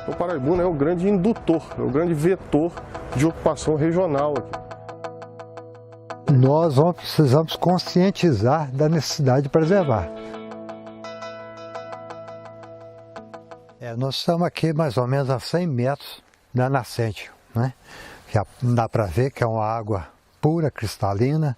O Paraibuna é o grande indutor, é o grande vetor de ocupação regional aqui. Nós precisamos conscientizar da necessidade de preservar. Nós estamos aqui mais ou menos a 100 metros da nascente, né? Já dá para ver que é uma água pura, cristalina,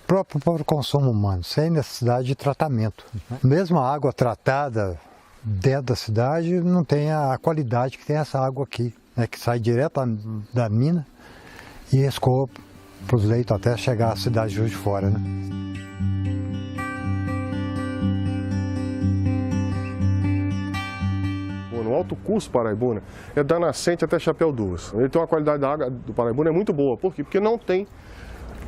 própria para o consumo humano, sem necessidade de tratamento. Mesmo a água tratada dentro da cidade não tem a qualidade que tem essa água aqui, né? Que sai direto da mina e escoa para os leitos até chegar à cidade de Juiz de Fora, né? O Alto Curso Paraibuna é da nascente até Chapelduvas. Ele tem uma qualidade da água do Paraibuna é muito boa. Por quê? Porque não tem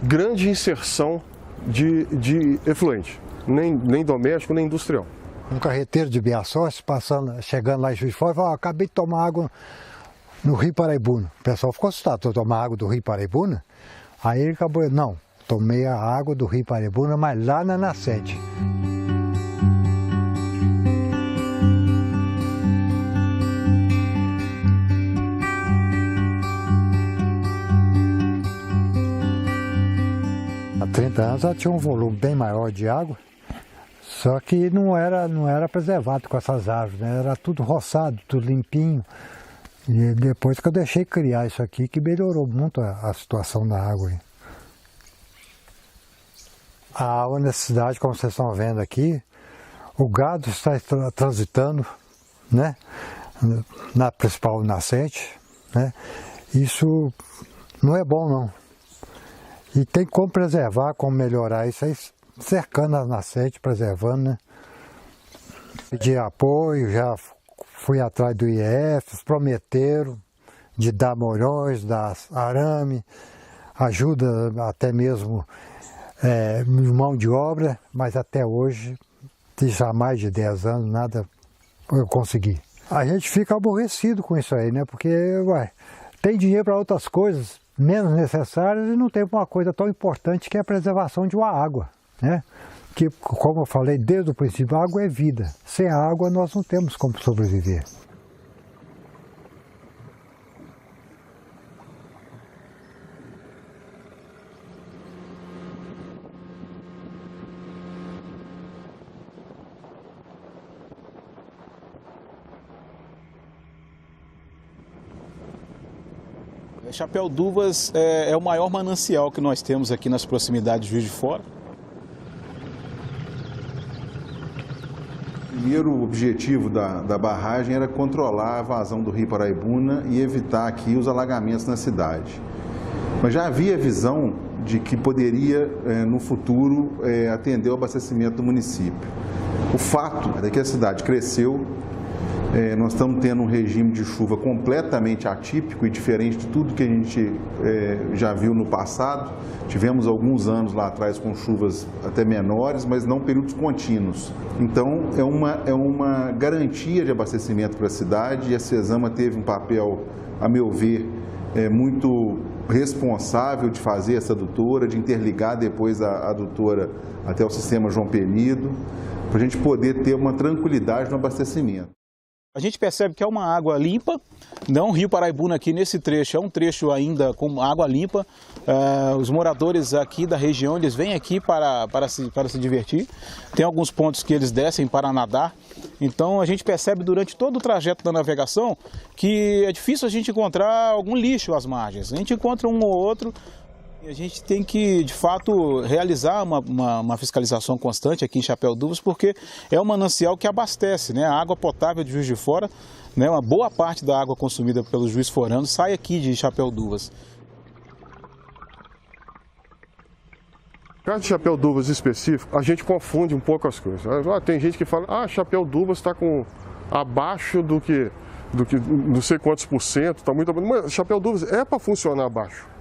grande inserção de efluente, nem doméstico, nem industrial. Um carreteiro de Biações, chegando lá em Juiz de Fora, falou: acabei de tomar água no Rio Paraibuna. O pessoal ficou assustado: tomar água do Rio Paraibuna? Aí ele acabou: não, tomei a água do Rio Paraibuna, mas lá na nascente. Há 30 anos ela tinha um volume bem maior de água, só que não era preservado com essas árvores, né? Era tudo roçado, tudo limpinho. E depois que eu deixei criar isso aqui, que melhorou muito a situação da água. A água nessa cidade, como vocês estão vendo aqui, o gado está transitando, né, na principal nascente, né? Isso não é bom, não. E tem como preservar, como melhorar isso aí, cercando as nascentes, preservando, né? Pedi apoio, já fui atrás do IEF, eles prometeram de dar molhões, dar arame, ajuda até mesmo mão de obra, mas até hoje, já há mais de 10 anos, nada eu consegui. A gente fica aborrecido com isso aí, né? Porque, tem dinheiro para outras coisas menos necessárias e não tem uma coisa tão importante que é a preservação de uma água, né? Que, como eu falei desde o princípio, a água é vida. Sem a água nós não temos como sobreviver. Chapelduvas é o maior manancial que nós temos aqui nas proximidades de Juiz de Fora. O primeiro objetivo da barragem era controlar a vazão do Rio Paraibuna e evitar aqui os alagamentos na cidade. Mas já havia visão de que poderia, no futuro, atender o abastecimento do município. O fato é que a cidade cresceu, nós estamos tendo um regime de chuva completamente atípico e diferente de tudo que a gente já viu no passado. Tivemos alguns anos lá atrás com chuvas até menores, mas não períodos contínuos. Então, é uma garantia de abastecimento para a cidade e a Cesama teve um papel, a meu ver, muito responsável de fazer essa adutora, de interligar depois a adutora até o sistema João Penido, para a gente poder ter uma tranquilidade no abastecimento. A gente percebe que é uma água limpa, não, o Rio Paraibuna aqui nesse trecho é um trecho ainda com água limpa. Os moradores aqui da região, eles vêm aqui para se divertir. Tem alguns pontos que eles descem para nadar. Então a gente percebe durante todo o trajeto da navegação que é difícil a gente encontrar algum lixo às margens. A gente encontra um ou outro. A gente tem que, de fato, realizar uma fiscalização constante aqui em Chapelduvas, porque é um manancial que abastece, né? A água potável de Juiz de Fora, né? Uma boa parte da água consumida pelos juiz-foranos sai aqui de Chapelduvas. No caso de Chapelduvas específico, a gente confunde um pouco as coisas. Tem gente que fala: Chapelduvas está abaixo do que não sei quantos por cento, está muito abaixo. Mas Chapelduvas é para funcionar abaixo.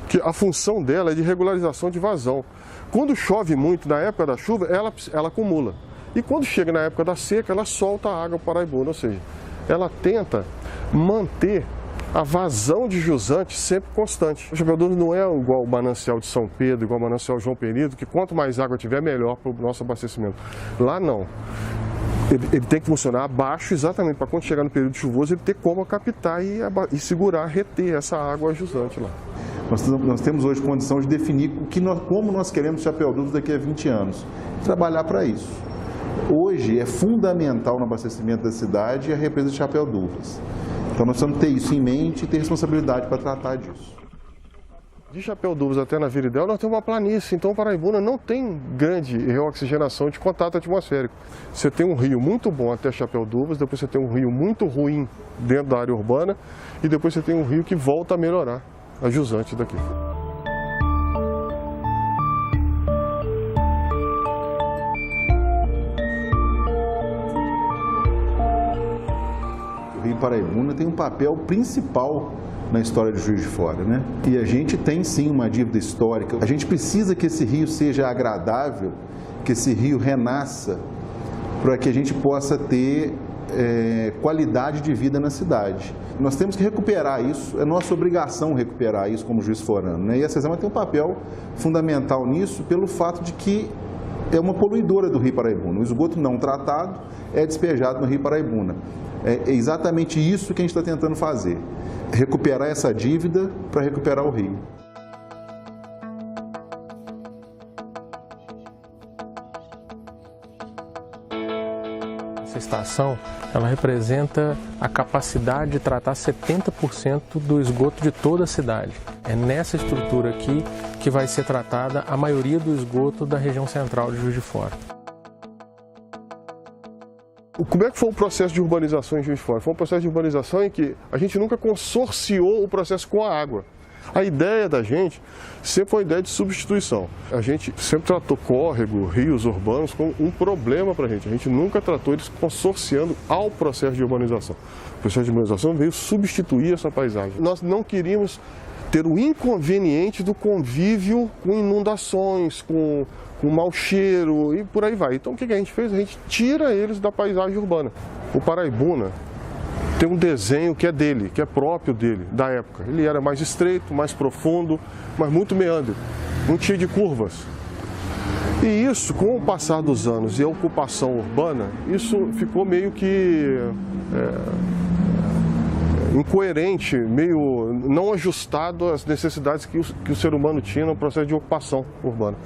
Que a função dela é de regularização de vazão. Quando chove muito, na época da chuva, ela acumula. E quando chega na época da seca, ela solta a água para Paraibuna, ou seja, ela tenta manter a vazão de jusante sempre constante. O Chapelduvas não é igual o manancial de São Pedro, igual o manancial João Penido, que quanto mais água tiver, melhor para o nosso abastecimento. Lá não. Ele tem que funcionar abaixo exatamente para quando chegar no período chuvoso ele ter como captar e segurar, reter essa água jusante lá. Nós temos hoje condição de definir como nós queremos chapéu duplo daqui a 20 anos. Trabalhar para isso. Hoje é fundamental no abastecimento da cidade a represa de Chapéu Duvas. Então nós precisamos ter isso em mente e ter responsabilidade para tratar disso. De Chapéu Duvas até na Viridel nós temos uma planície, então Paraibuna não tem grande reoxigenação de contato atmosférico. Você tem um rio muito bom até Chapéu Duvas, depois você tem um rio muito ruim dentro da área urbana e depois você tem um rio que volta a melhorar a jusante daqui. O Rio Paraibuna tem um papel principal na história de Juiz de Fora, né? E a gente tem sim uma dívida histórica. A gente precisa que esse rio seja agradável, que esse rio renasça, para que a gente possa ter qualidade de vida na cidade. Nós temos que recuperar isso, é nossa obrigação recuperar isso como Juiz Forano, né? E a SESAMA tem um papel fundamental nisso pelo fato de que é uma poluidora do Rio Paraibuna. O esgoto não tratado é despejado no Rio Paraibuna. É exatamente isso que a gente está tentando fazer. Recuperar essa dívida para recuperar o rio. Essa estação, ela representa a capacidade de tratar 70% do esgoto de toda a cidade. É nessa estrutura aqui que vai ser tratada a maioria do esgoto da região central de Juiz de Fora. Como é que foi o processo de urbanização em Juiz de Fora? Foi um processo de urbanização em que a gente nunca consorciou o processo com a água. A ideia da gente sempre foi a ideia de substituição. A gente sempre tratou córrego, rios urbanos como um problema para a gente. A gente nunca tratou eles consorciando ao processo de urbanização. O processo de urbanização veio substituir essa paisagem. Nós não queríamos ter o inconveniente do convívio com inundações, com mau cheiro e por aí vai. Então o que a gente fez? A gente tira eles da paisagem urbana. O Paraibuna tem um desenho que é dele, que é próprio dele, da época. Ele era mais estreito, mais profundo, mas muito meandro, muito cheio de curvas. E isso, com o passar dos anos e a ocupação urbana, isso ficou meio que incoerente, meio não ajustado às necessidades que o ser humano tinha no processo de ocupação urbana.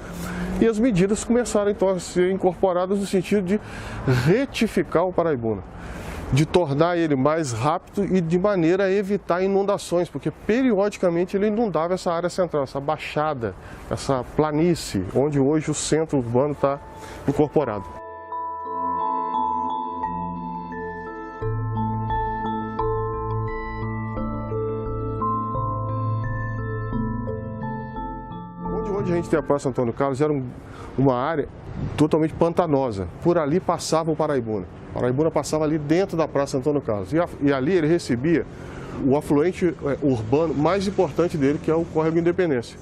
E as medidas começaram então a ser incorporadas no sentido de retificar o Paraibuna, de tornar ele mais rápido e de maneira a evitar inundações, porque periodicamente ele inundava essa área central, essa baixada, essa planície, onde hoje o centro urbano está incorporado. Onde a gente tem a Praça Antônio Carlos era uma área totalmente pantanosa. Por ali passava o Paraibuna. O Paraibuna passava ali dentro da Praça Antônio Carlos. E ali ele recebia o afluente urbano mais importante dele, que é o Córrego Independência.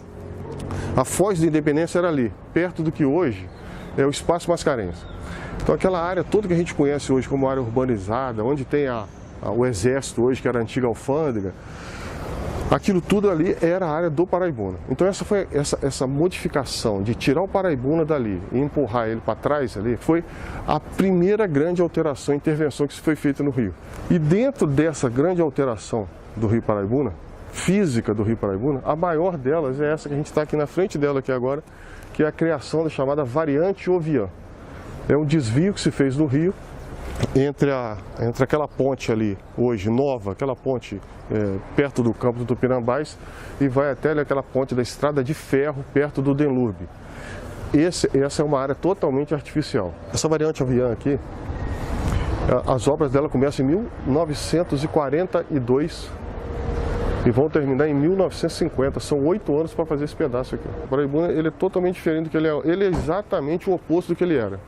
A Foz da Independência era ali, perto do que hoje é o Espaço Mascarenhas. Então aquela área toda que a gente conhece hoje como área urbanizada, onde tem o Exército hoje, que era a antiga alfândega, aquilo tudo ali era a área do Paraibuna. Então essa modificação de tirar o Paraibuna dali e empurrar ele para trás ali foi a primeira grande alteração, intervenção que foi feita no rio. E dentro dessa grande alteração do Rio Paraibuna, física do Rio Paraibuna, a maior delas é essa que a gente está aqui na frente dela aqui agora, que é a criação da chamada variante Ovian. É um desvio que se fez no rio entre aquela ponte ali, hoje nova, aquela ponte perto do campo do Tupinambás, e vai até ali, aquela ponte da estrada de ferro, perto do Denlurbe. Essa é uma área totalmente artificial. Essa variante Ovian aqui, as obras dela começam em 1942 e vão terminar em 1950. São 8 anos para fazer esse pedaço aqui. O Paraibuna, ele é totalmente diferente do que ele é. Ele é exatamente o oposto do que ele era,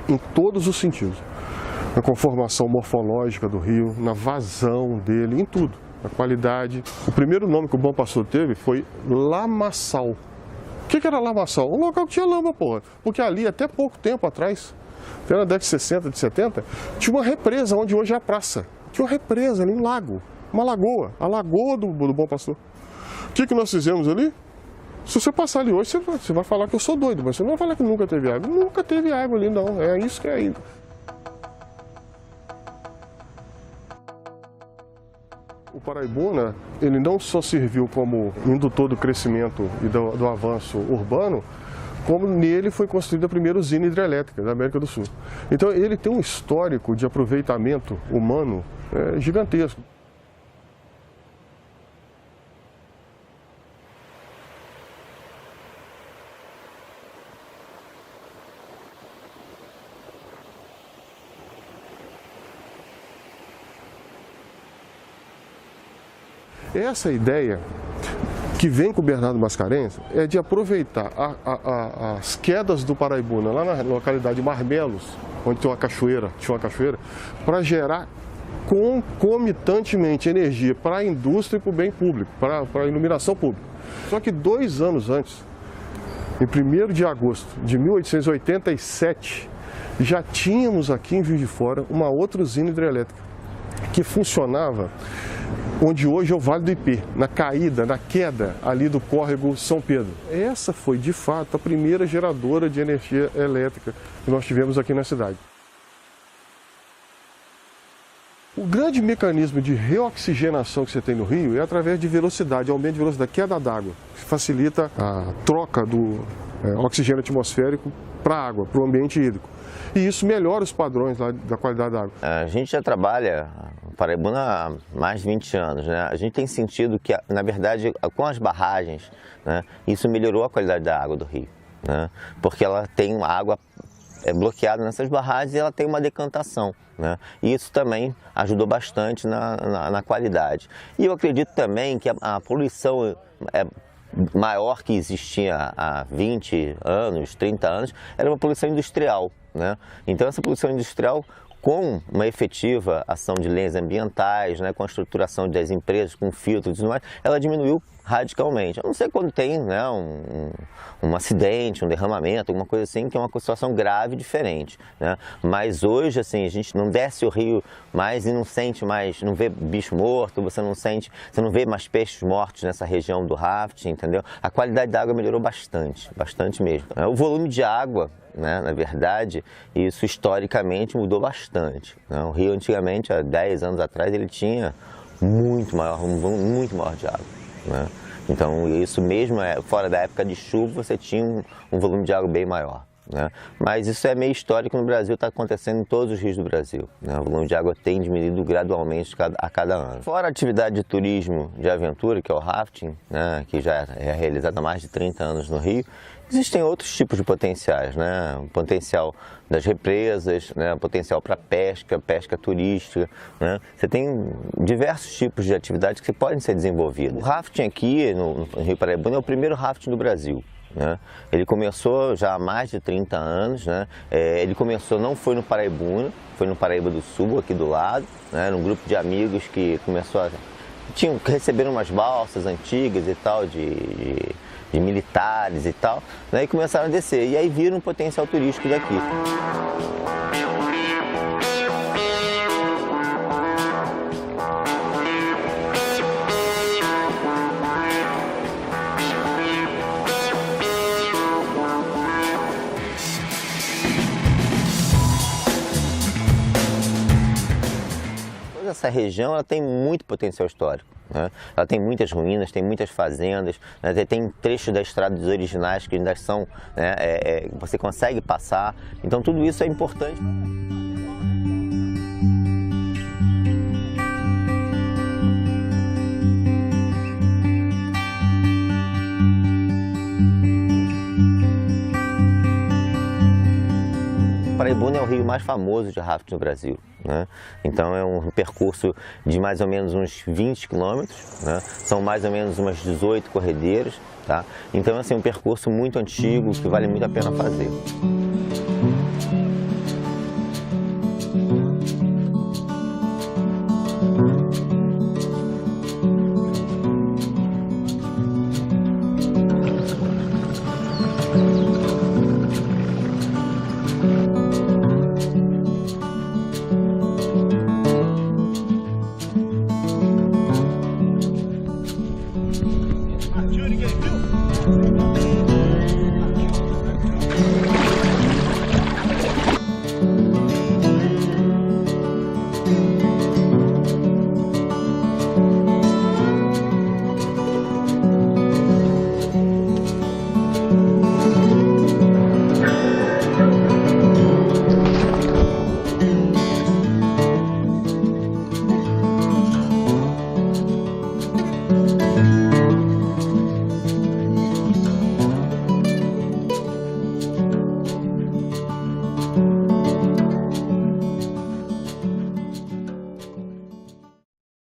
em todos os sentidos. Na conformação morfológica do rio, na vazão dele, em tudo, na qualidade. O primeiro nome que o Bom Pastor teve foi Lamaçal. O que era Lamaçal? Um local que tinha lama, porra. Porque ali, até pouco tempo atrás, até na década de 60, de 70, tinha uma represa onde hoje é a praça. Tinha uma represa ali, um lago, uma lagoa, a lagoa do Bom Pastor. O que nós fizemos ali? Se você passar ali hoje, você vai falar que eu sou doido, mas você não vai falar que nunca teve água. Nunca teve água ali, não. É isso que é ainda. O Paraibuna, ele não só serviu como indutor do crescimento e do avanço urbano, como nele foi construída a primeira usina hidrelétrica da América do Sul. Então ele tem um histórico de aproveitamento humano gigantesco. Essa ideia que vem com o Bernardo Mascarenhas é de aproveitar as quedas do Paraibuna, lá na localidade de Marmelos, onde tinha uma cachoeira, para gerar concomitantemente energia para a indústria e para o bem público, para a iluminação pública. Só que 2 anos antes, em 1º de agosto de 1887, já tínhamos aqui em Juiz de Fora uma outra usina hidrelétrica que funcionava onde hoje é o Vale do Ipê, na queda ali do córrego São Pedro. Essa foi, de fato, a primeira geradora de energia elétrica que nós tivemos aqui na cidade. O grande mecanismo de reoxigenação que você tem no rio é através de velocidade, aumento de velocidade, queda d'água, que facilita a troca do oxigênio atmosférico para a água, para o ambiente hídrico. E isso melhora os padrões lá da qualidade da água. A gente já trabalha no Paraibuna há mais de 20 anos, né? A gente tem sentido que, na verdade, com as barragens, né, isso melhorou a qualidade da água do rio, né? Porque ela tem água bloqueada nessas barragens e ela tem uma decantação, né? E isso também ajudou bastante na qualidade. E eu acredito também que a poluição maior que existia há 20 anos, 30 anos, era uma poluição industrial, né? Então essa poluição industrial, com uma efetiva ação de leis ambientais, né, com a estruturação das empresas, com filtros e tudo mais, ela diminuiu radicalmente. A não ser quando tem, né, um acidente, um derramamento, alguma coisa assim, que é uma situação grave diferente, né? Mas hoje, assim, a gente não desce o rio mais e não sente mais, não vê bicho morto, você não vê mais peixes mortos nessa região do rafting, entendeu? A qualidade da água melhorou bastante, bastante mesmo. O volume de água, né, na verdade, isso historicamente mudou bastante, né? O rio antigamente, há 10 anos atrás, ele tinha muito maior, um volume muito maior de água, né? Então isso mesmo, fora da época de chuva, você tinha um volume de água bem maior, né? Mas isso é meio histórico no Brasil, está acontecendo em todos os rios do Brasil, né? O volume de água tem diminuído gradualmente a cada ano. Fora a atividade de turismo de aventura, que é o rafting, né, que já é realizado há mais de 30 anos no Rio, existem outros tipos de potenciais, né? O potencial das represas, né? O potencial para pesca turística, né? Você tem diversos tipos de atividades que podem ser desenvolvidas. O rafting aqui no Rio Paraibuna é o primeiro rafting do Brasil, né? Ele começou já há mais de 30 anos, né? Ele começou, não foi no Paraibuna, foi no Paraíba do Sul, aqui do lado, né? Era um grupo de amigos que receberam umas balsas antigas e tal, de militares e tal, né, e começaram a descer, e aí viram um potencial turístico daqui. Essa região ela tem muito potencial histórico, né? Ela tem muitas ruínas, tem muitas fazendas, né? Tem trechos das estradas originais que ainda são, né, você consegue passar, então tudo isso é importante. O Paraibuna é o rio mais famoso de rafting no Brasil, né? Então é um percurso de mais ou menos uns 20 quilômetros, né? São mais ou menos umas 18 corredeiras, tá? Então assim, um percurso muito antigo que vale muito a pena fazer.